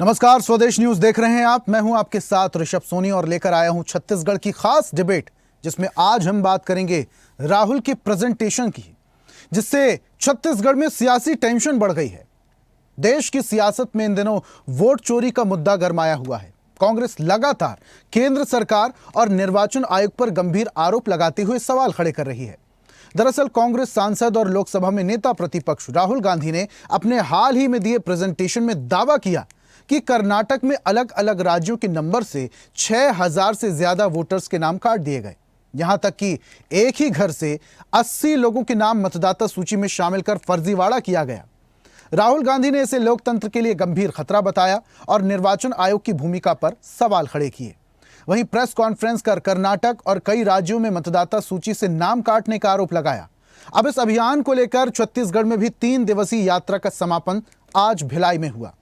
नमस्कार, स्वदेश न्यूज देख रहे हैं आप। मैं हूं आपके साथ ऋषभ सोनी और लेकर आया हूं छत्तीसगढ़ की खास डिबेट, जिसमें आज हम बात करेंगे राहुल की प्रेजेंटेशन की, जिससे छत्तीसगढ़ में सियासी टेंशन बढ़ गई है। देश की सियासत में इन दिनों वोट चोरी का मुद्दा गरमाया हुआ है। कांग्रेस लगातार केंद्र सरकार और निर्वाचन आयोग पर गंभीर आरोप लगाते हुए सवाल खड़े कर रही है। दरअसल कांग्रेस सांसद और लोकसभा में नेता प्रतिपक्ष राहुल गांधी ने अपने हाल ही में दिए प्रेजेंटेशन में दावा किया कि कर्नाटक में अलग अलग राज्यों के नंबर से 6000 से ज्यादा वोटर्स के नाम काट दिए गए। यहां तक कि एक ही घर से 80 लोगों के नाम मतदाता सूची में शामिल कर फर्जीवाड़ा किया गया। राहुल गांधी ने इसे लोकतंत्र के लिए गंभीर खतरा बताया और निर्वाचन आयोग की भूमिका पर सवाल खड़े किए। वहीं प्रेस कॉन्फ्रेंस कर कर्नाटक और कई राज्यों में मतदाता सूची से नाम काटने का आरोप लगाया। अब इस अभियान को लेकर छत्तीसगढ़ में भी 3 दिवसीय यात्रा का समापन आज भिलाई में हुआ।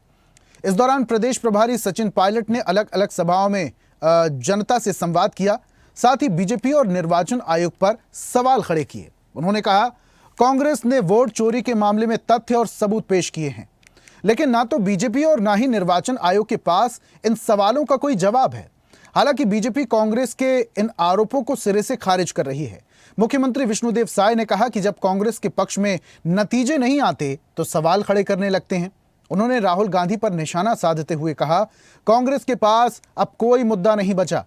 इस दौरान प्रदेश प्रभारी सचिन पायलट ने अलग अलग सभाओं में जनता से संवाद किया। साथ ही बीजेपी और निर्वाचन आयोग पर सवाल खड़े किए। उन्होंने कहा, कांग्रेस ने वोट चोरी के मामले में तथ्य और सबूत पेश किए हैं, लेकिन ना तो बीजेपी और ना ही निर्वाचन आयोग के पास इन सवालों का कोई जवाब है। हालांकि बीजेपी कांग्रेस के इन आरोपों को सिरे से खारिज कर रही है। मुख्यमंत्री विष्णुदेव साय ने कहा कि जब कांग्रेस के पक्ष में नतीजे नहीं आते तो सवाल खड़े करने लगते हैं। उन्होंने राहुल गांधी पर निशाना साधते हुए कहा, कांग्रेस के पास अब कोई मुद्दा नहीं बचा।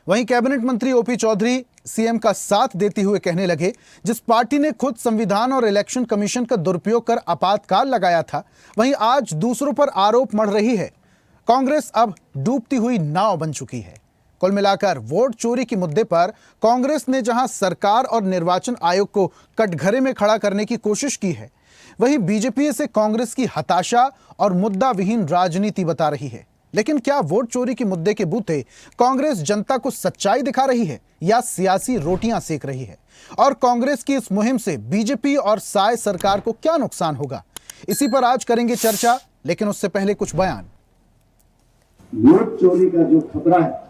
वहीं कैबिनेट मंत्री ओपी चौधरी सीएम का साथ देते हुए कहने लगे, जिस पार्टी ने खुद संविधान और इलेक्शन कमीशन का दुरुपयोग कर आपातकाल लगाया था, वहीं आज दूसरों पर आरोप मढ़ रही है। कांग्रेस अब डूबती हुई नाव बन चुकी है। कुल मिलाकर वोट चोरी के मुद्दे पर कांग्रेस ने जहां सरकार और निर्वाचन आयोग को कटघरे में खड़ा करने की कोशिश की है, वहीं बीजेपी इसे कांग्रेस की हताशा और मुद्दा विहीन राजनीति बता रही है। लेकिन क्या वोट चोरी के मुद्दे के बूते कांग्रेस जनता को सच्चाई दिखा रही है या सियासी रोटियां सेक रही है? और कांग्रेस की इस मुहिम से बीजेपी और साय सरकार को क्या नुकसान होगा? इसी पर आज करेंगे चर्चा, लेकिन उससे पहले कुछ बयान। वोट चोरी का जो खतरा है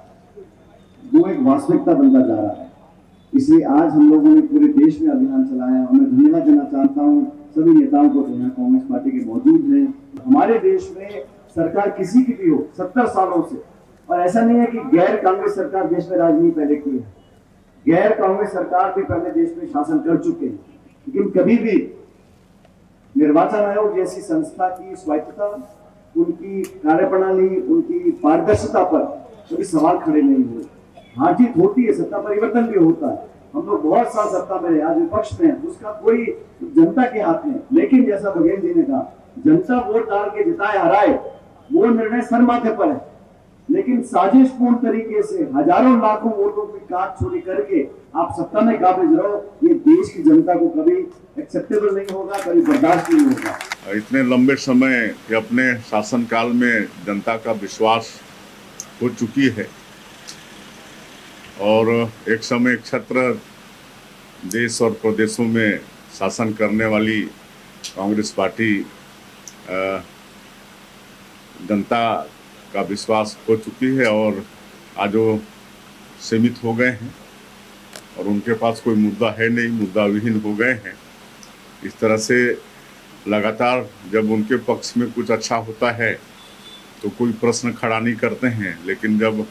वो एक वास्तविकता बनता जा रहा है। इसलिए आज हम लोगों ने पूरे देश में अभियान चलाया और मैं धन्यवाद देना चाहता हूँ सभी नेताओं को जो है कांग्रेस पार्टी के मौजूद हैं। हमारे देश में सरकार किसी की भी हो 70 सालों से, और ऐसा नहीं है कि गैर कांग्रेस सरकार देश में राज नहीं पहले की है, गैर कांग्रेस सरकार भी पहले देश में शासन कर चुके हैं, लेकिन कभी भी निर्वाचन आयोग जैसी संस्था की स्वायत्तता, उनकी कार्यप्रणाली, उनकी पारदर्शिता पर कभी सवाल खड़े नहीं हुए। हार जीत होती है, सत्ता परिवर्तन भी होता है। हम लोग बहुत साल सत्ता में आज विपक्ष में है, उसका कोई जनता के हाथ में। लेकिन जैसा बघेल जी ने कहा, जनता वोट डाल के जिताए हराए वो निर्णय सर माथे पर है, लेकिन साजिशपूर्ण तरीके से हजारों लाखों वोटों की काट चोरी करके आप सत्ता में काबिज रहो, ये देश की जनता को कभी एक्सेप्टेबल नहीं होगा, कभी बर्दाश्त नहीं होगा। इतने लंबे समय के अपने शासनकाल में जनता का विश्वास हो चुकी है और एक समय छत्र देश और प्रदेशों में शासन करने वाली कांग्रेस पार्टी जनता का विश्वास हो चुकी है और आज वो सीमित हो गए हैं और उनके पास कोई मुद्दा है नहीं, मुद्दा विहीन हो गए हैं। इस तरह से लगातार जब उनके पक्ष में कुछ अच्छा होता है तो कोई प्रश्न खड़ा नहीं करते हैं, लेकिन जब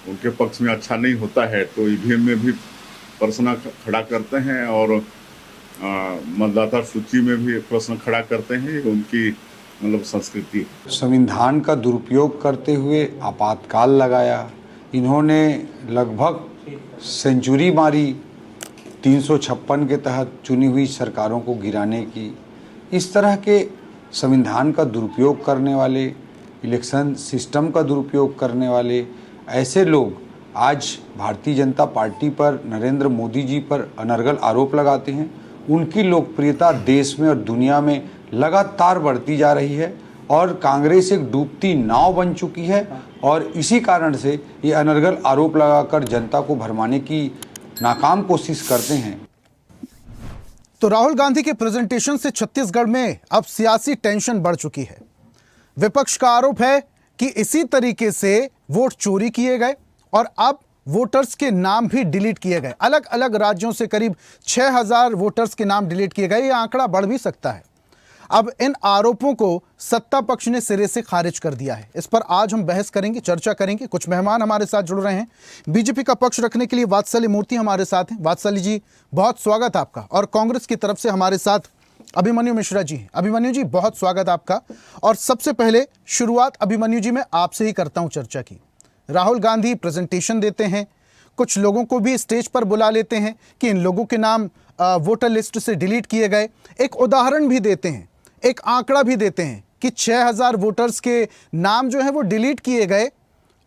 उनके पक्ष में अच्छा नहीं होता है तो ईवीएम में भी प्रश्न खड़ा करते हैं और मतदाता सूची में भी प्रश्न खड़ा करते हैं। ये उनकी मतलब संस्कृति है। संविधान का दुरुपयोग करते हुए आपातकाल लगाया। इन्होंने लगभग सेंचुरी मारी 356 के तहत चुनी हुई सरकारों को गिराने की। इस तरह के संविधान का दुरुपयोग करने वाले, इलेक्शन सिस्टम का दुरुपयोग करने वाले ऐसे लोग आज भारतीय जनता पार्टी पर, नरेंद्र मोदी जी पर अनर्गल आरोप लगाते हैं। उनकी लोकप्रियता देश में और दुनिया में लगातार बढ़ती जा रही है और कांग्रेस एक डूबती नाव बन चुकी है और इसी कारण से ये अनर्गल आरोप लगाकर जनता को भरमाने की नाकाम कोशिश करते हैं। तो राहुल गांधी के प्रेजेंटेशन से छत्तीसगढ़ में अब सियासी टेंशन बढ़ चुकी है। विपक्ष का आरोप है कि इसी तरीके से वोट चोरी किए गए और अब वोटर्स के नाम भी डिलीट किए गए। अलग अलग राज्यों से करीब 6000 वोटर्स के नाम डिलीट किए गए। यह आंकड़ा बढ़ भी सकता है। अब इन आरोपों को सत्ता पक्ष ने सिरे से खारिज कर दिया है। इस पर आज हम बहस करेंगे, चर्चा करेंगे। कुछ मेहमान हमारे साथ जुड़ रहे हैं। बीजेपी का पक्ष रखने के लिए वात्सल्य मूर्ति हमारे साथ हैं। वात्सल्य जी, बहुत स्वागत आपका। और कांग्रेस की तरफ से हमारे साथ अभिमन्यु मिश्रा जी हैं। अभिमन्यु जी, बहुत स्वागत आपका। और सबसे पहले शुरुआत अभिमन्यु जी मैं आपसे ही करता हूं चर्चा की। राहुल गांधी प्रेजेंटेशन देते हैं, कुछ लोगों को भी स्टेज पर बुला लेते हैं कि इन लोगों के नाम वोटर लिस्ट से डिलीट किए गए। एक उदाहरण भी देते हैं, एक आंकड़ा भी देते हैं कि 6000 वोटर्स के नाम जो है वो डिलीट किए गए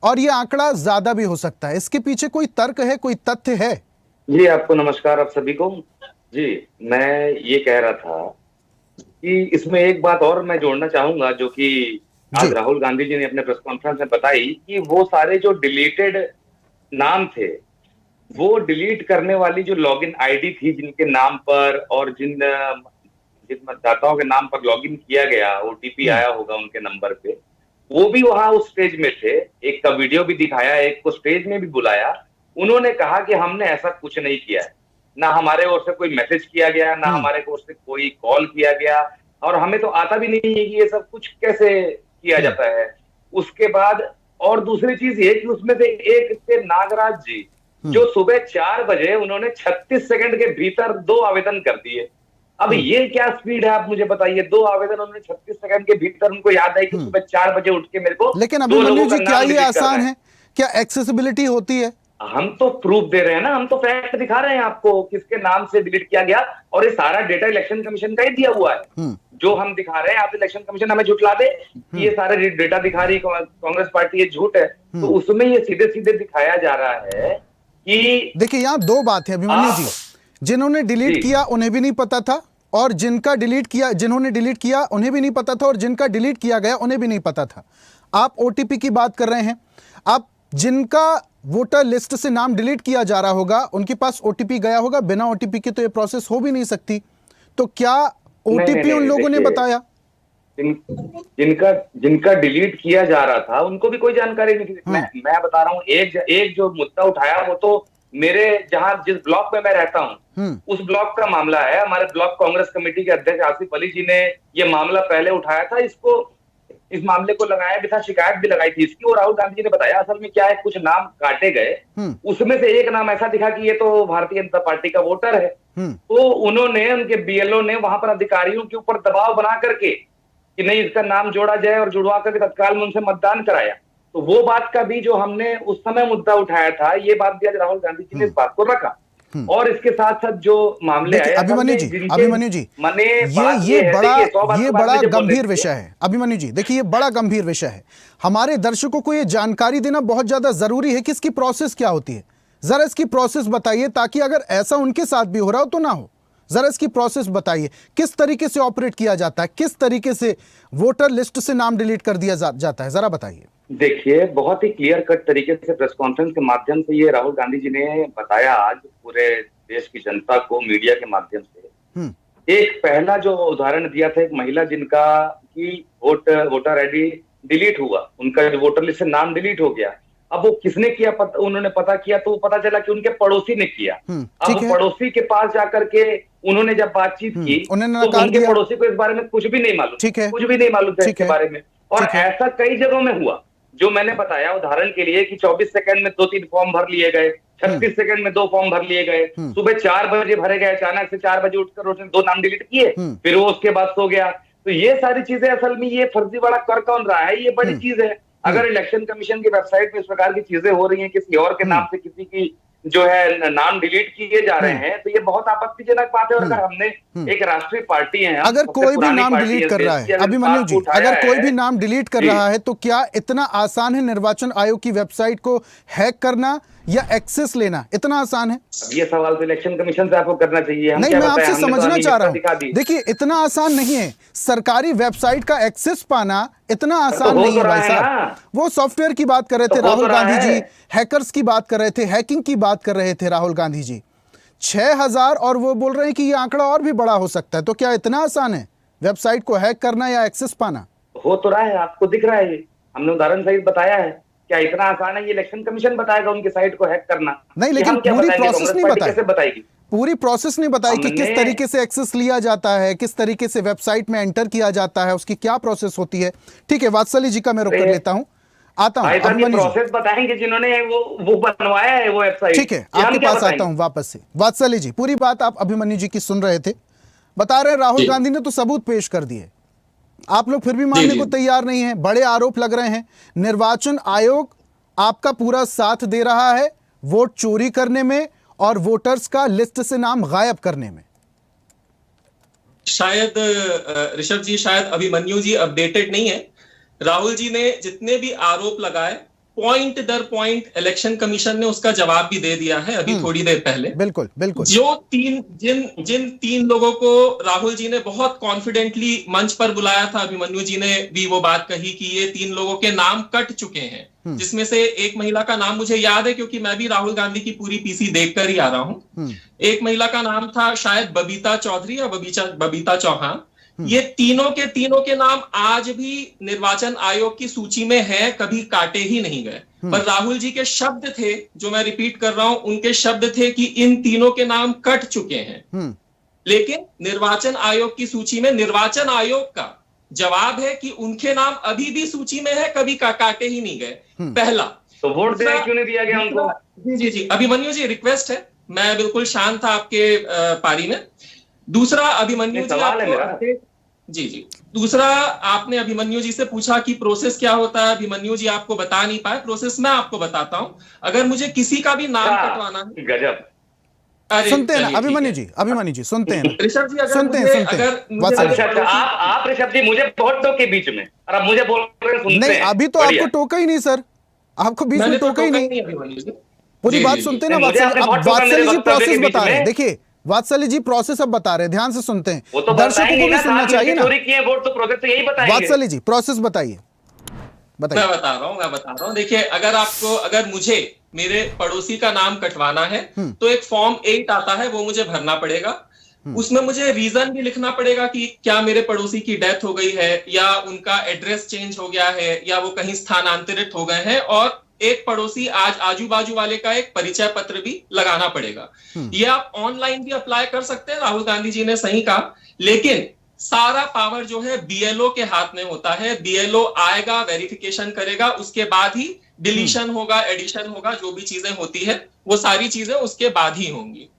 और ये आंकड़ा ज्यादा भी हो सकता है। इसके पीछे कोई तर्क है, कोई तथ्य है? जी, आपको नमस्कार, आप सभी को। जी, मैं ये कह रहा था कि इसमें एक बात और मैं जोड़ना चाहूंगा जो कि आज राहुल गांधी जी ने अपने प्रेस कॉन्फ्रेंस में बताई कि वो सारे जो डिलीटेड नाम थे, वो डिलीट करने वाली जो लॉगिन आईडी थी जिनके नाम पर और जिन मतदाताओं के नाम पर लॉगिन किया गया, ओटीपी आया होगा उनके नंबर पे, वो भी वहां उस स्टेज में थे। एक का वीडियो भी दिखाया, एक को स्टेज में भी बुलाया। उन्होंने कहा कि हमने ऐसा कुछ नहीं किया है, ना हमारे ओर से कोई मैसेज किया गया, ना हमारे ओर से कोई कॉल किया गया, और हमें तो आता भी नहीं है कि ये सब कुछ कैसे किया जाता है। उसके बाद और दूसरी चीज ये कि उसमें से एक थे नागराज जी, जो सुबह 4 बजे उन्होंने 36 सेकंड के भीतर 2 आवेदन कर दिए। अब ये क्या स्पीड है, आप मुझे बताइए। 2 आवेदन उन्होंने 36 सेकंड के भीतर, उनको याद है कि सुबह 4 बजे उठ के मेरे को। लेकिन अभिमन्यु जी, क्या ये आसान है? क्या एक्सेसिबिलिटी होती है? हम तो प्रूफ दे रहे हैं ना, हम तो फैक्ट दिखा रहे हैं आपको किसके नाम से डिलीट किया गया, और ये सारा डेटा इलेक्शन कमीशन का ही दिया हुआ है जो हम दिखा रहे हैं। आप इलेक्शन कमीशन हमें झूठला दे कि ये सारे डेटा दिखा रही कांग्रेस पार्टी, ये झूठ है, तो उसमें ये सीधे सीधे दिखाया जा रहा है कि देखिए, यहाँ 2 बात है अभिमन्यु जी। जिन्होंने डिलीट किया उन्हें भी नहीं पता था, और जिन्होंने डिलीट किया उन्हें भी नहीं पता था, और जिनका डिलीट किया गया उन्हें भी नहीं पता था। आप ओटीपी की बात कर रहे हैं। आप जिनका वोटर लिस्ट से नाम डिलीट किया जा रहा होगा उनके पास ओटीपी गया होगा। बिना ओटीपी के तो ये प्रोसेस हो भी नहीं सकती। तो क्या ओटीपी उन लोगों ने बताया? जिनका डिलीट किया जा रहा था उनको भी कोई जानकारी नहीं थी। मैं बता रहा हूँ, एक जो मुद्दा उठाया वो तो मेरे जिस ब्लॉक में मैं रहता हूँ उस ब्लॉक का मामला है। हमारे ब्लॉक कांग्रेस कमेटी के अध्यक्ष आसिफ अली जी ने ये मामला पहले उठाया था, इस मामले को लगाया भी था, शिकायत भी लगाई थी इसकी, और राहुल गांधी जी ने बताया असल में क्या है, कुछ नाम काटे गए। उसमें से एक नाम ऐसा दिखा कि ये तो भारतीय जनता पार्टी का वोटर है। तो उन्होंने, उनके बीएलओ ने वहां पर अधिकारियों के ऊपर दबाव बना करके कि नहीं, इसका नाम जोड़ा जाए, और जुड़वा करके तत्काल में उनसे मतदान कराया। तो वो बात का भी जो हमने उस समय मुद्दा उठाया था, ये बात भी आज राहुल गांधी जी ने इस बात को रखा। और इसके साथ साथ जो मामले आए, अभिमन्यु जी, ये बड़ा गंभीर विषय है। अभिमन्यु जी, देखिए, ये बड़ा गंभीर विषय है। हमारे दर्शकों को ये जानकारी देना बहुत ज्यादा जरूरी है कि इसकी प्रोसेस क्या होती है। जरा इसकी प्रोसेस बताइए, ताकि अगर ऐसा उनके साथ भी हो रहा हो तो ना हो। जरा इसकी प्रोसेस बताइए, किस तरीके से ऑपरेट किया जाता है, किस तरीके से वोटर लिस्ट से नाम डिलीट कर दिया जाता है, जरा बताइए। देखिए, बहुत ही क्लियर कट तरीके से प्रेस कॉन्फ्रेंस के माध्यम से ये राहुल गांधी जी ने बताया आज पूरे देश की जनता को, मीडिया के माध्यम से। एक पहला जो उदाहरण दिया था, एक महिला जिनका की वोटर आईडी डिलीट हुआ, उनका जो वोटर लिस्ट से नाम डिलीट हो गया। अब वो किसने किया, उन्होंने पता किया तो पता चला कि उनके पड़ोसी ने किया। अब पड़ोसी के पास जाकर के उन्होंने जब बातचीत की तो उनके पड़ोसी को इस बारे में कुछ भी नहीं मालूम, कुछ भी नहीं मालूम था इसके बारे में। और ऐसा कई जगहों में हुआ जो मैंने बताया, उदाहरण के लिए कि 24 सेकंड में 2-3 फॉर्म भर लिए गए, 36 सेकंड में 2 फॉर्म भर लिए गए, सुबह 4 बजे भरे गए, अचानक से 4 बजे उठकर उसने 2 नाम डिलीट किए, फिर वो उसके बाद सो गया। तो ये सारी चीजें असल में ये फर्जीवाड़ा कर कौन रहा है, ये बड़ी चीज है। अगर इलेक्शन कमिशन की वेबसाइट पे इस प्रकार की चीजें हो रही हैं, किसी और के नाम से किसी की जो है नाम डिलीट किए जा रहे हैं, तो ये बहुत आपत्तिजनक बात है। और अगर हमने एक राष्ट्रीय पार्टी है, अगर कोई भी नाम डिलीट कर रहा है, अभिमन्यु जी, अगर कोई भी नाम डिलीट कर रहा है, तो क्या इतना आसान है निर्वाचन आयोग की वेबसाइट को हैक करना या एक्सेस लेना? इतना आसान है? ये सवाल तो इलेक्शन कमीशन से आपको करना चाहिए। नहीं, मैं आपसे समझना चाह रहा हूँ। देखिए, इतना आसान नहीं है। सरकारी वेबसाइट का एक्सेस पाना इतना आसान नहीं है भाई साहब। वो सॉफ्टवेयर की बात कर रहे थे राहुल गांधी जी, हैकर्स की बात कर रहे थे, हैकिंग की बात कर रहे थे राहुल गांधी जी। 6000, और वो बोल रहे हैं कि ये आंकड़ा और भी बड़ा हो सकता है। तो क्या इतना आसान है वेबसाइट को हैक करना या एक्सेस पाना? हो तो रहा है, आपको दिख रहा है, हमने उदाहरण सहित बताया है। क्या इतना आसान है? ये इलेक्शन कमीशन बताएगा उनकी साइट को हैक करना? नहीं, लेकिन पूरी प्रोसेस नहीं बताएगी। कैसे बताएगी? पूरी प्रोसेस नहीं बताई कि किस हमने- तरीके से एक्सेस लिया जाता है, किस तरीके से वेबसाइट में एंटर किया जाता है, उसकी क्या प्रोसेस होती है। ठीक है, वात्सल्य जी का मैं रुक कर लेता हूं, आता हूं ऐसा अभिमन्यु जी। प्रोसेस बताएंगे जिन्होंने वो बनवाया है वो वेबसाइट। ठीक है, आपके पास आता हूं वापस से। वात्सल्य जी, पूरी बात आप अभिमन्यु जी की सुन रहे थे, बता रहे हैं राहुल गांधी ने तो सबूत पेश कर दिए, आप लोग फिर भी मानने को तैयार नहीं है। बड़े आरोप लग रहे हैं, निर्वाचन आयोग आपका पूरा साथ दे रहा है वोट चोरी करने में और वोटर्स का लिस्ट से नाम गायब करने में। शायद ऋषभ जी, शायद अभिमन्यु जी अपडेटेड नहीं है। राहुल जी ने जितने भी आरोप लगाए पॉइंट दर पॉइंट इलेक्शन कमीशन ने उसका जवाब भी दे दिया है अभी थोड़ी देर पहले। बिल्कुल बिल्कुल। जो जिन तीन लोगों को राहुल जी ने बहुत कॉन्फिडेंटली मंच पर बुलाया था, अभिमन्यु जी ने भी वो बात कही कि ये तीन लोगों के नाम कट चुके हैं, जिसमें से एक महिला का नाम मुझे याद है क्योंकि मैं भी राहुल गांधी की पूरी पीसी देखकर ही आ रहा हूं। एक महिला का नाम था शायद बबीता चौधरी या बबीता चौहान। ये तीनों के नाम आज भी निर्वाचन आयोग की सूची में हैं, कभी काटे ही नहीं गए। पर राहुल जी के शब्द थे, जो मैं रिपीट कर रहा हूं, उनके शब्द थे कि इन तीनों के नाम कट चुके हैं। लेकिन निर्वाचन आयोग की सूची में निर्वाचन आयोग का जवाब है कि उनके नाम अभी भी सूची में है, कभी काटे ही नहीं गए। पहला तो वोट देने क्यों नहीं दिया गया उनको? जी अभिमन्यु जी, रिक्वेस्ट है, मैं बिल्कुल शांत था आपके पारी में। दूसरा, अभिमन्यु जी आपको जी दूसरा, आपने अभिमन्यु जी से पूछा कि प्रोसेस क्या होता है। अभिमन्यु जी आपको बता नहीं पाए, प्रोसेस मैं आपको बताता हूं। अगर मुझे किसी का भी नाम कटवाना है, गजब, सुनते हैं ना अभिमन्यु जी सुनते हैं ऋषभ जी, सुनते हैं अच्छा, आप ऋषभ जी मुझे बहुत टोके बीच में, और आप मुझे बोल रहे हैं सुनते नहीं, हैं। अभी तो आपको टोका ही नहीं सर, आपको बीच में टोका ही नहीं। पूरी बात सुनते हैं ना वात्सल्य जी, प्रोसेस बता रहे हैं। देखिए वात्सल्य जी प्रोसेस अब बता रहे हैं, ध्यान से सुनते हैं, वो तो दर्शकों को भी सुनना चाहिए ना। चोरी किए वोट तो प्रोसेस तो यही बताएंगे। वात्सल्य जी प्रोसेस बताइए। मैं बता रहा हूं। देखिए, अगर मुझे मेरे पड़ोसी का नाम कटवाना है तो एक फॉर्म 8 आता है, वो मुझे भरना पड़ेगा। उसमें मुझे रीजन भी लिखना पड़ेगा कि क्या मेरे पड़ोसी की डेथ हो गई है, या उनका एड्रेस चेंज हो गया है, या वो कहीं स्थानांतरित हो गए हैं, और एक पड़ोसी आज आजू बाजू वाले का एक परिचय पत्र भी लगाना पड़ेगा। ये आप ऑनलाइन भी अप्लाई कर सकते हैं, राहुल गांधी जी ने सही कहा, लेकिन सारा पावर जो है बीएलओ के हाथ में होता है। बीएलओ आएगा, वेरिफिकेशन करेगा, उसके बाद ही डिलीशन होगा, एडिशन होगा, जो भी चीजें होती है वो सारी चीजें उसके बाद ही होंगी।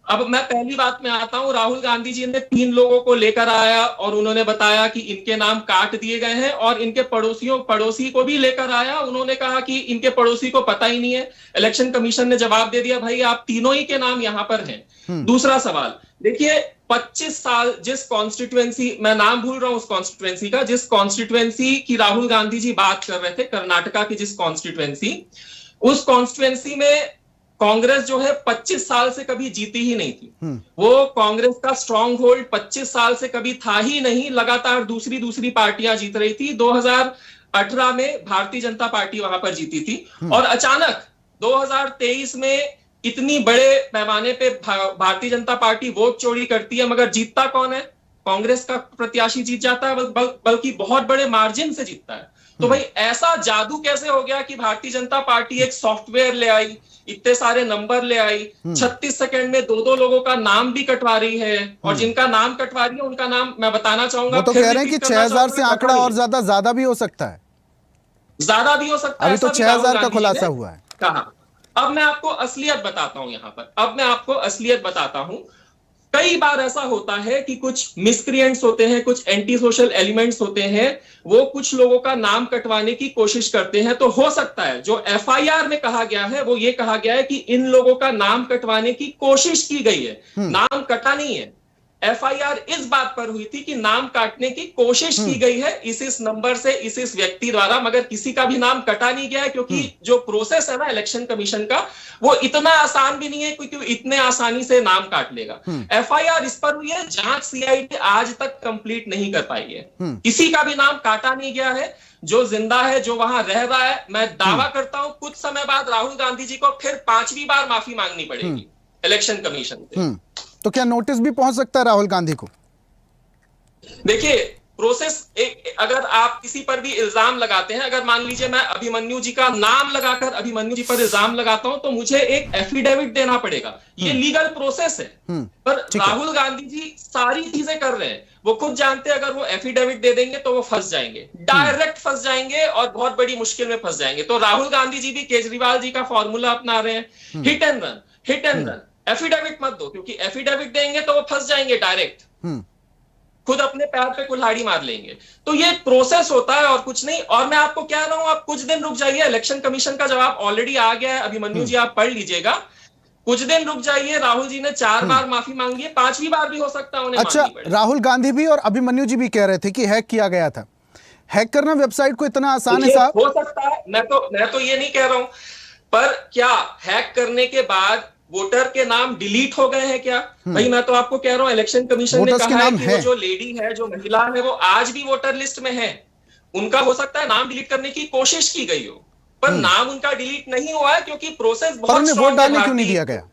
अब मैं पहली बात में आता हूं। राहुल गांधी जी ने 3 लोगों को लेकर आया और उन्होंने बताया कि इनके नाम काट दिए गए हैं, और इनके पड़ोसी को भी लेकर आया। उन्होंने कहा कि इनके पड़ोसी को पता ही नहीं है। इलेक्शन कमीशन ने जवाब दे दिया, भाई आप तीनों ही के नाम यहां पर हैं। दूसरा सवाल देखिए, 25 साल जिस कॉन्स्टिट्यूएंसी, मैं नाम भूल रहा हूं उस कॉन्स्टिट्यूएंसी का, जिस कॉन्स्टिट्यूएंसी की राहुल गांधी जी बात कर रहे थे, कर्नाटका की जिस कॉन्स्टिट्यूएंसी, उस कॉन्स्टिट्यूएंसी में कांग्रेस जो है 25 साल से कभी जीती ही नहीं थी। वो कांग्रेस का स्ट्रॉन्ग होल्ड 25 साल से कभी था ही नहीं। लगातार दूसरी पार्टियां जीत रही थी। 2018 में भारतीय जनता पार्टी वहां पर जीती थी, और अचानक 2023 में इतनी बड़े पैमाने पे भारतीय जनता पार्टी वोट चोरी करती है, मगर जीतता कौन है? कांग्रेस का प्रत्याशी जीत जाता है, बल्कि बहुत बड़े मार्जिन से जीतता है। तो भाई ऐसा जादू कैसे हो गया कि भारतीय जनता पार्टी एक सॉफ्टवेयर ले आई, इतने सारे नंबर ले आई, 36 सेकंड में 2 लोगों का नाम भी कटवा रही है, और जिनका नाम कटवा रही है उनका नाम मैं बताना चाहूंगा। वो तो कह रहे हैं कि 6000 से आंकड़ा और ज्यादा भी हो सकता है, ज्यादा भी हो सकता है। अभी तो 6000 का खुलासा हुआ है। कहा। अब मैं आपको असलियत बताता हूं। यहां पर अब मैं आपको असलियत बताता हूं। कई बार ऐसा होता है कि कुछ मिसक्रिएंट्स होते हैं, कुछ एंटी सोशल एलिमेंट्स होते हैं, वो कुछ लोगों का नाम कटवाने की कोशिश करते हैं। तो हो सकता है जो एफआईआर में कहा गया है, वो ये कहा गया है कि इन लोगों का नाम कटवाने की कोशिश की गई है, नाम कटा नहीं है। एफआईआर इस बात पर हुई थी कि नाम काटने की कोशिश की गई है इस नंबर से, इस व्यक्ति द्वारा, मगर किसी का भी नाम कटा नहीं गया है, क्योंकि जो प्रोसेस है ना इलेक्शन कमीशन का, वो इतना आसान भी नहीं है क्योंकि इतने आसानी से नाम काट लेगा। एफआईआर इस पर हुई है, जांच सीआईडी आज तक कंप्लीट नहीं कर पाई है। किसी का भी नाम काटा नहीं गया है। जो जिंदा है, जो वहां रह रहा है, मैं दावा करता हूं कुछ समय बाद राहुल गांधी जी को फिर 5वीं बार माफी मांगनी पड़ेगी इलेक्शन कमीशन से। तो क्या नोटिस भी पहुंच सकता है राहुल गांधी को? देखिए, प्रोसेस अगर आप किसी पर भी इल्जाम लगाते हैं, अगर मान लीजिए मैं अभिमन्यु जी का नाम लगाकर अभिमन्यु जी पर इल्जाम लगाता हूं, तो मुझे एक एफिडेविट देना पड़ेगा। ये लीगल प्रोसेस है। पर राहुल गांधी जी सारी चीजें कर रहे हैं, वो खुद जानते हैं अगर वो एफिडेविट दे देंगे तो वो फंस जाएंगे, डायरेक्ट फंस जाएंगे और बहुत बड़ी मुश्किल में फंस जाएंगे। तो राहुल गांधी जी भी केजरीवाल जी का फॉर्मूला अपना रहे हैं, हिट एंड रन। एफिडेविट मत दो, क्योंकि एफिडेविट देंगे तो वो फंस जाएंगे डायरेक्ट, खुद अपने पैर पे कुल्हाड़ी मार लेंगे। तो ये प्रोसेस होता है और कुछ नहीं। और मैं आपको कह रहा हूं, आप कुछ दिन रुक जाइए, इलेक्शन कमीशन का जवाब ऑलरेडी आ गया है, अभिमन्यु जी आप पढ़ लीजिएगा। कुछ दिन रुक जाइए, राहुल जी ने 4 बार माफी मांगी है, 5वीं बार भी हो सकता है उन्हें। अच्छा, राहुल गांधी भी और अभिमन्यु जी भी कह रहे थे कि हैक किया गया था। हैक करना वेबसाइट को इतना आसान है साहब? हो सकता है, मैं तो ये नहीं कह रहा हूं, पर क्या हैक करने के बाद वोटर के नाम डिलीट हो गए हैं क्या? भाई मैं तो आपको कह रहा हूं, इलेक्शन कमीशन ने कहा है कि वो जो लेडी है, जो महिला है, वो आज भी वोटर लिस्ट में है। उनका हो सकता है नाम डिलीट करने की कोशिश की गई हो, पर नाम उनका डिलीट नहीं हुआ है, क्योंकि प्रोसेस बहुत स्ट्रांग है। वोट डालने क्यों नहीं दिया गया?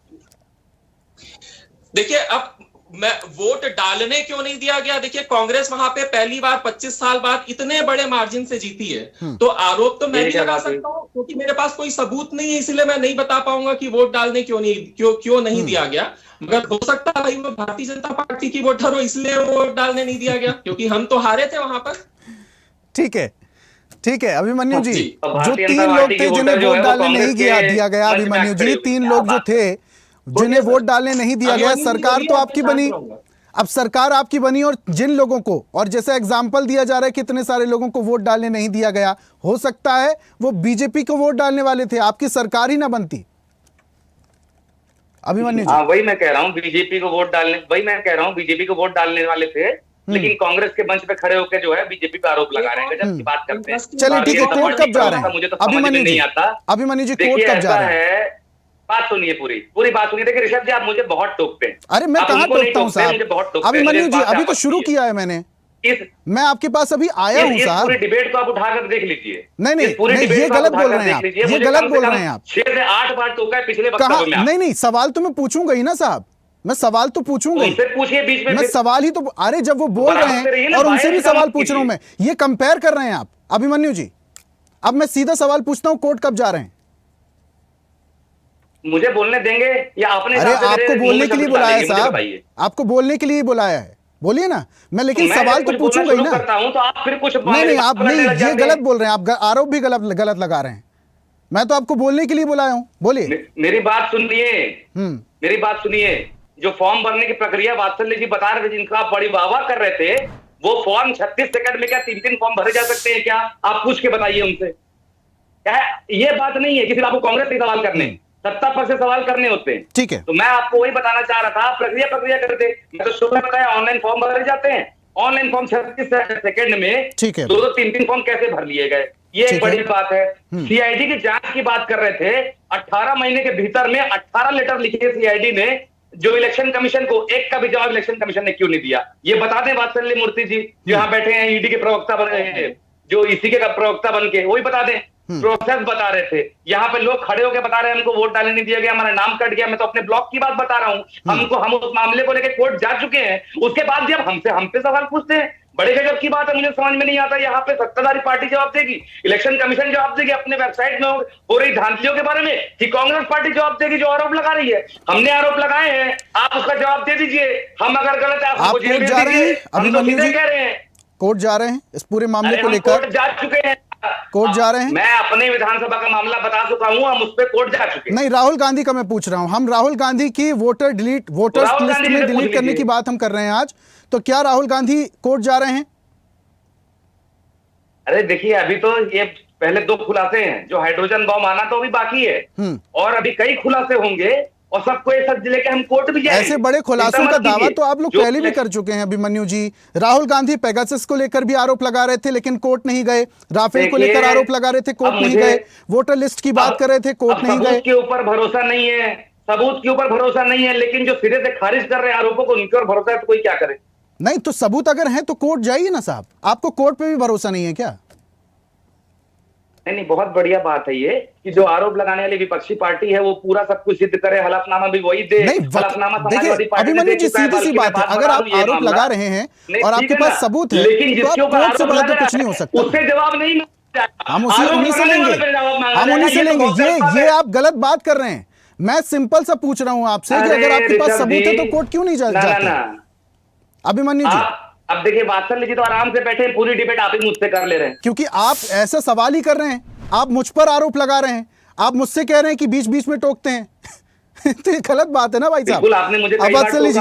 देखिए, अब मैं वोट डालने क्यों नहीं दिया गया, देखिए कांग्रेस वहां पे पहली बार 25 साल बाद इतने बड़े मार्जिन से जीती है, तो आरोप तो मैं भी लगा सकता हूं, क्योंकि मेरे पास कोई सबूत नहीं है, इसलिए मैं नहीं बता पाऊंगा कि वोट डालने क्यों नहीं दिया गया। मगर हो सकता है भाई वो भारतीय जनता पार्टी की वोटर हो, इसलिए वोट डालने नहीं दिया गया, क्योंकि हम तो हारे थे वहां पर। ठीक है अभिमन्यु जी, जो 3 लोग थे जिन्हें वोट डालने नहीं दिया गया, अभिमन्यु जी 3 लोग जो थे जिन्हें वोट डालने नहीं दिया गया, सरकार तो आपकी बनी, अब सरकार आपकी बनी, और जिन लोगों को, और जैसे एग्जाम्पल दिया जा रहा है कितने सारे लोगों को वोट डालने नहीं दिया गया, हो सकता है वो बीजेपी को वोट डालने वाले थे, आपकी सरकार ही ना बनती। अभिमन्यु जी, वही मैं कह रहा हूँ, बीजेपी को वोट डालने वाले थे, लेकिन कांग्रेस के मंच पे खड़े होकर जो है बीजेपी पे आरोप लगा रहे हैं, गजब की बात करते हैं। चलिए ठीक है, कोर्ट कब जा रहे हैं? मुझे तो समझ में नहीं आता। अभिमन्यु जी, कोर्ट कब जा रहे हैं? बात सुनिए, पूरी बात सुनिए। देखिए ऋषभ जी, आप मुझे बहुत टोकते हैं। अरे मैं कहां टोकता हूं साहब? अभिमन्यु जी, अभी तो शुरू किया है मैंने, मैं आपके पास अभी आया हूं साहब। पूरी डिबेट को आप उठाकर देख लीजिए। नहीं, ये गलत बोल रहे हैं आप, ये गलत बोल रहे हैं आप। 6 से 8 बार टोका है पिछले वक्तव्य में। नहीं, सवाल तो मैं पूछूंगा ही ना साहब, मैं सवाल तो पूछूंगा ही। पूछिए बीच में, मैं सवाल ही तो, अरे जब वो बोल रहे हैं और उनसे भी सवाल पूछ रहा हूं मैं, ये कंपेयर कर रहे हैं आप। अभिमन्यु जी, अब मैं सीधा सवाल पूछता हूं, कोर्ट कब जा रहे हैं? मुझे बोलने देंगे या आपने? अरे आपको बोलने के लिए बुलाया है साहब, आपको बोलने के लिए बुलाया है, बोलिए ना। मैं लेकिन सवाल तो पूछूंगा ही ना। तो आप फिर कुछ नहीं, आप नहीं, ये गलत बोल रहे हैं आप, आरोप भी गलत लगा रहे हैं। मैं तो आपको बोलने के लिए बुलाया हूं, बोलिए। मेरी बात सुनिए। जो फॉर्म भरने की प्रक्रिया वात्सल्य जी बता रहे थे, जिनका आप बड़ी वाहवाह कर रहे थे, वो फॉर्म 36 सेकंड में क्या 3 फॉर्म भरे जा सकते हैं क्या? आप पूछ के बताइए उनसे। क्या ये बात नहीं है किसी आपको कांग्रेस से सवाल करने, सत्ता पक्ष से सवाल करने होते हैं। ठीक है, तो मैं आपको वही बताना चाह रहा था, प्रक्रिया करते। मैं तो सुबह बताया ऑनलाइन फॉर्म भरे जाते हैं, ऑनलाइन फॉर्म 36 सेकंड में 2-3 फॉर्म कैसे भर लिए गए, ये एक बड़ी बात है। सीआईडी की जांच की बात कर रहे थे, 18 महीने के भीतर में 18 लेटर लिखे सीआईडी ने, जो इलेक्शन कमीशन को एक का भी जवाब इलेक्शन कमीशन ने क्यों नहीं दिया, ये बता दें वात्सल्य मूर्ति जी, जो यहाँ बैठे हैं ईडी के प्रवक्ता बन, जो ईसी के प्रवक्ता बन के, वही बता दें। प्रोसेस बता रहे थे, यहाँ पे लोग खड़े होकर बता रहे हैं हमको वोट डालने नहीं दिया गया, हमारा नाम कट गया। मैं तो अपने ब्लॉक की बात बता रहा हूँ, हम उस मामले को लेकर कोर्ट जा चुके हैं, उसके बाद भी अब हमसे सवाल पूछते हैं। बड़े गजब की बात है, मुझे समझ में नहीं आता। यहाँ पे सत्ताधारी पार्टी जवाब देगी, इलेक्शन कमीशन जवाब देगी, अपने वेबसाइट में हो रही धांधलियों के बारे में, कि कांग्रेस पार्टी जवाब देगी जो आरोप लगा रही है। हमने आरोप लगाए हैं, आप उसका जवाब दे दीजिए। हम अगर गलत है, आप कोर्ट जा रहे हैं? अभिमन्यु जी कह रहे हैं कोर्ट जा रहे हैं इस पूरे मामले को लेकर? कोर्ट जा चुके हैं, कोर्ट जा रहे हैं। मैं अपने विधानसभा का मामला बता चुका हूं, हम उस पर कोर्ट जा चुके हैं। नहीं, राहुल गांधी का मैं पूछ रहा हूं। हम राहुल गांधी की वोटर्स लिस्ट में डिलीट करने की बात हम कर रहे हैं आज, तो क्या राहुल गांधी कोर्ट जा रहे हैं? अरे देखिए, अभी तो ये पहले 2 खुलासे हैं, जो हाइड्रोजन बम आना तो अभी बाकी है, और अभी कई खुलासे होंगे, और सबको एक साथ लेके हम कोर्ट भी जाएंगे। ऐसे बड़े खुलासों का दावा तो आप लोग पहले भी कर चुके हैं अभिमन्यु जी। राहुल गांधी पेगासस को लेकर भी आरोप लगा रहे थे, लेकिन कोर्ट नहीं गए। राफेल को लेकर आरोप लगा रहे थे, कोर्ट नहीं गए। वोटर लिस्ट की बात कर रहे थे, कोर्ट नहीं गए। सबूत के ऊपर भरोसा नहीं है, लेकिन जो सिरे से खारिज कर रहे हैं आरोपों को, उनके ऊपर भरोसा है तो कोई क्या करे। नहीं तो सबूत अगर है तो कोर्ट जाइए ना साहब। आपको कोर्ट पे भी भरोसा नहीं है क्या? नहीं, बहुत बढ़िया बात है ये कि जो आरोप लगाने वाली विपक्षी पार्टी है वो पूरा सब कुछ सिद्ध करे, हलफनामा भी वही दे। हलफनामा समाजवादी पार्टी अभिमन्यु जी, सीधी सी बात है, अगर आप आरोप लगा रहे हैं और आपके पास सबूत है, लेकिन तो आप कोर्ट से बड़ा तो कुछ नहीं हो सकता। उससे जवाब नहीं, हम उन्हीं से लेंगे, हम उन्हीं से लेंगे। ये आप गलत बात कर रहे हैं। मैं सिंपल सा पूछ रहा हूं आपसे कि अगर आपके पास सबूत है तो कोर्ट क्यों नहीं जाते? अभिमन्यु जी, अब देखिए, वात्सल्य जी तो आराम से बैठे, पूरी डिबेट आप ही मुझसे कर ले रहे हैं। क्योंकि आप ऐसा सवाल ही कर रहे हैं, आप मुझ पर आरोप लगा रहे हैं, आप मुझसे कह रहे हैं कि बीच बीच में टोकते हैं। तो ये गलत बात है ना भाई साहब। बिल्कुल, आपने मुझे अब वात्सल्य जी,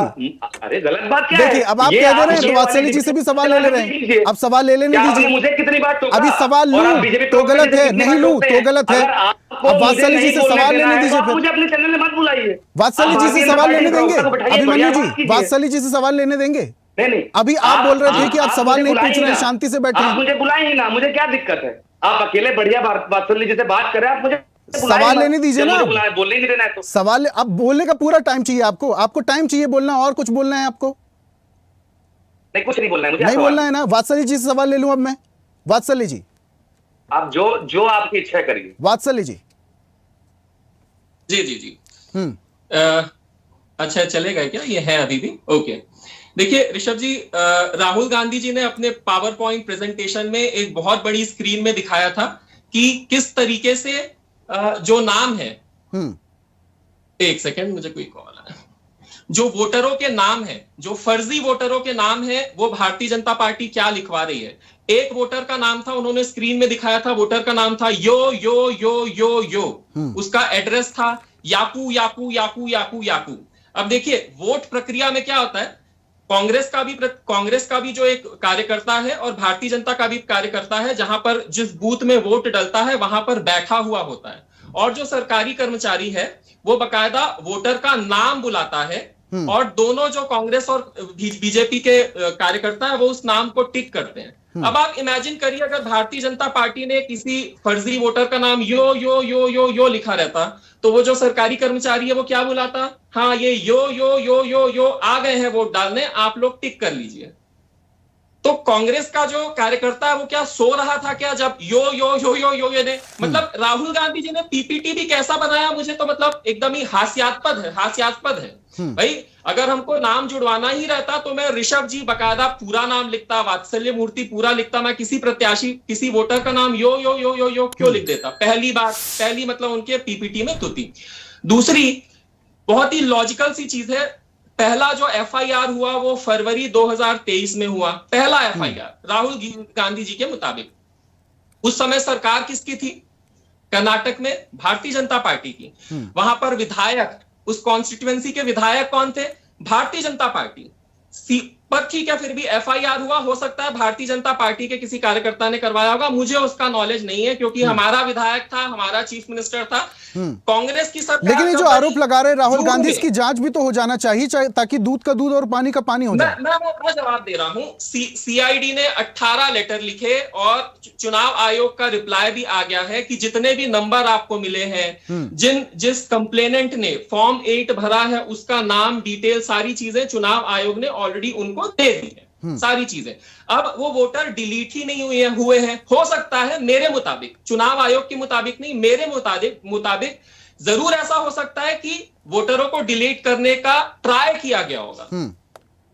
अरे गलत बात क्या है? देखिए, अब आप कह दे रहे हैं तो वात्सल्य जी से भी सवाल ले रहे हैं। अब सवाल ले लेने दीजिए। मुझे कितनी बार टोका? अभी सवाल लूं तो गलत है, नहीं लूं तो गलत है। अब वात्सल्य जी से सवाल लेने दीजिए। फिर मुझे अपने चैनल में मत बुलाइए। वात्सल्य जी से सवाल लेने देंगे? अभिमन्यु जी, वात्सल्य जी से सवाल लेने देंगे? नहीं, अभी आप बोल रहे थे कि आप सवाल नहीं पूछ रहे हैं, शांति से बैठे हैं। आप मुझे बुलाए ही ना, मुझे क्या दिक्कत है? आप अकेले बढ़िया वात्सल्य जी से बात करें, आप मुझे सवाल लेने दीजिए ना। बोलने ही नहीं देना है तो सवाल, अब बोलने का पूरा टाइम चाहिए आपको, आपको टाइम चाहिए बोलना, और कुछ बोलना है आपको? नहीं, कुछ नहीं बोलना है मुझे। नहीं बोलना है ना? वात्सल्य जी से सवाल ले लूं अब मैं? वात्सल्य जी, आप जो आपकी इच्छा करिए। वात्सल्य जी। जी जी जी। अच्छा, चलेगा क्या? ये है अभी भी? ओके। देखिए ऋषभ जी, राहुल गांधी जी ने अपने पावर पॉइंट प्रेजेंटेशन में एक बहुत बड़ी स्क्रीन में दिखाया था कि किस तरीके से जो नाम है, एक सेकेंड, मुझे कोई कॉल है, जो वोटरों के नाम है, जो फर्जी वोटरों के नाम है, वो भारतीय जनता पार्टी क्या लिखवा रही है। एक वोटर का नाम था, उन्होंने स्क्रीन में दिखाया था, वोटर का नाम था यो यो यो यो यो, उसका एड्रेस था याकू याकू याकू याकू याकू। अब देखिए, वोट प्रक्रिया में क्या होता है, कांग्रेस का भी जो एक कार्यकर्ता है और भारतीय जनता का भी कार्यकर्ता है, जहां पर जिस बूथ में वोट डलता है वहां पर बैठा हुआ होता है, और जो सरकारी कर्मचारी है वो बकायदा वोटर का नाम बुलाता है, और दोनों जो कांग्रेस और बीजेपी के कार्यकर्ता है वो उस नाम को टिक करते हैं। अब आप इमेजिन करिए, अगर भारतीय जनता पार्टी ने किसी फर्जी वोटर का नाम यो यो यो यो यो लिखा रहता, तो वो जो सरकारी कर्मचारी है वो क्या बुलाता? हाँ, ये यो यो यो यो यो आ गए हैं वोट डालने, आप लोग टिक कर लीजिए। तो कांग्रेस का जो कार्यकर्ता है वो क्या सो रहा था क्या जब यो यो यो यो यो यो ने, मतलब राहुल गांधी जी ने पीपीटी भी कैसा बनाया, मुझे तो मतलब एकदम ही हास्यास्पद है। भाई, अगर हमको नाम जुड़वाना ही रहता तो मैं ऋषभ जी बकायदा पूरा नाम लिखता, वात्सल्य मूर्ति पूरा लिखता, मैं किसी प्रत्याशी, किसी वोटर का नाम यो यो यो यो यो क्यों लिख देता? पहली मतलब उनके पीपीटी में तो थी। दूसरी बहुत ही लॉजिकल सी चीज है, पहला जो एफआईआर हुआ वो फरवरी 2023 में हुआ, पहला एफआईआर राहुल गांधी जी के मुताबिक। उस समय सरकार किसकी थी? कर्नाटक में भारतीय जनता पार्टी की। वहां पर विधायक, उस कॉन्स्टिट्यूएंसी के विधायक कौन थे? भारतीय जनता पार्टी। पर ठीक है, फिर भी एफआईआर हुआ, हो सकता है भारतीय जनता पार्टी के किसी कार्यकर्ता ने करवाया होगा, मुझे उसका नॉलेज नहीं है, क्योंकि हमारा विधायक था, हमारा चीफ मिनिस्टर था, कांग्रेस की सरकार। लेकिन ये जो आरोप लगा रहे राहुल गांधी, इसकी जांच भी तो हो जाना चाहिए, ताकि दूध का दूध और पानी का पानी हो जाए। मैं जवाब दे रहा हूं। सीआईडी ने 18 लेटर लिखे और चुनाव आयोग का रिप्लाई भी आ गया है कि जितने भी नंबर आपको मिले हैं, जिस कंप्लेनेंट ने फॉर्म 8 भरा है, उसका नाम, डिटेल, सारी चीजें चुनाव आयोग ने ऑलरेडी उनको दे दी है, सारी चीजें। अब वो वोटर डिलीट ही नहीं हुए हैं। हो सकता है, मेरे मुताबिक, चुनाव आयोग के मुताबिक नहीं, मेरे मुताबिक जरूर ऐसा हो सकता है कि वोटरों को डिलीट करने का ट्राई किया गया होगा,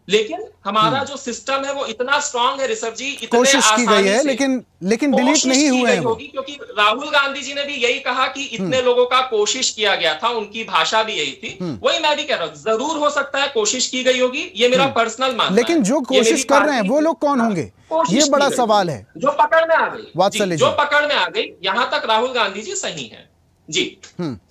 लेकिन हमारा जो सिस्टम है वो इतना स्ट्रांग है ऋषभ जी, कोशिश की गई है, लेकिन डिलीट नहीं हुए हैं होगी, क्योंकि राहुल गांधी जी ने भी यही कहा कि इतने लोगों का कोशिश किया गया था, उनकी भाषा भी यही थी। वही मैं भी कह रहा हूं, जरूर हो सकता है कोशिश की गई होगी, ये मेरा पर्सनल मानना है। लेकिन जो कोशिश कर रहे हैं वो लोग कौन होंगे, ये बड़ा सवाल है। जो पकड़ में आ गई, वात्सल्य जी, जो पकड़ में आ गई, यहां तक राहुल गांधी जी सही है जी।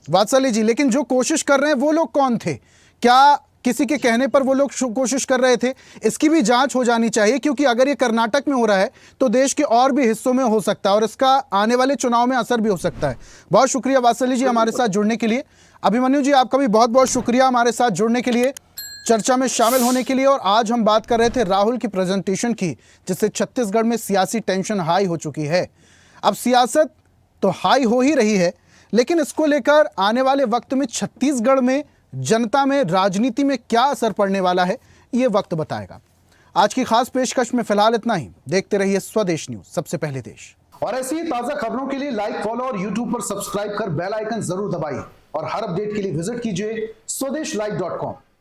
वात्सल्य जी, लेकिन जो कोशिश कर रहे हैं वो लोग कौन थे? क्या किसी के कहने पर वो लोग कोशिश कर रहे थे? इसकी भी जांच हो जानी चाहिए, क्योंकि अगर ये कर्नाटक में हो रहा है तो देश के और भी हिस्सों में हो सकता है, और इसका आने वाले चुनाव में असर भी हो सकता है। बहुत शुक्रिया वात्सल्य जी हमारे साथ जुड़ने के लिए। अभिमन्यु जी, आपका भी बहुत बहुत शुक्रिया हमारे साथ जुड़ने के लिए, चर्चा में शामिल होने के लिए। और आज हम बात कर रहे थे राहुल की प्रेजेंटेशन की, जिससे छत्तीसगढ़ में सियासी टेंशन हाई हो चुकी है। अब सियासत तो हाई हो ही रही है, लेकिन इसको लेकर आने वाले वक्त में छत्तीसगढ़ में जनता में, राजनीति में क्या असर पड़ने वाला है, ये वक्त बताएगा। आज की खास पेशकश में फिलहाल इतना ही। देखते रहिए स्वदेश न्यूज, सबसे पहले देश। और ऐसी ही ताजा खबरों के लिए लाइक, फॉलो और यूट्यूब पर सब्सक्राइब कर बेल आइकन जरूर दबाइए और हर अपडेट के लिए विजिट कीजिए स्वदेशलाइव.com।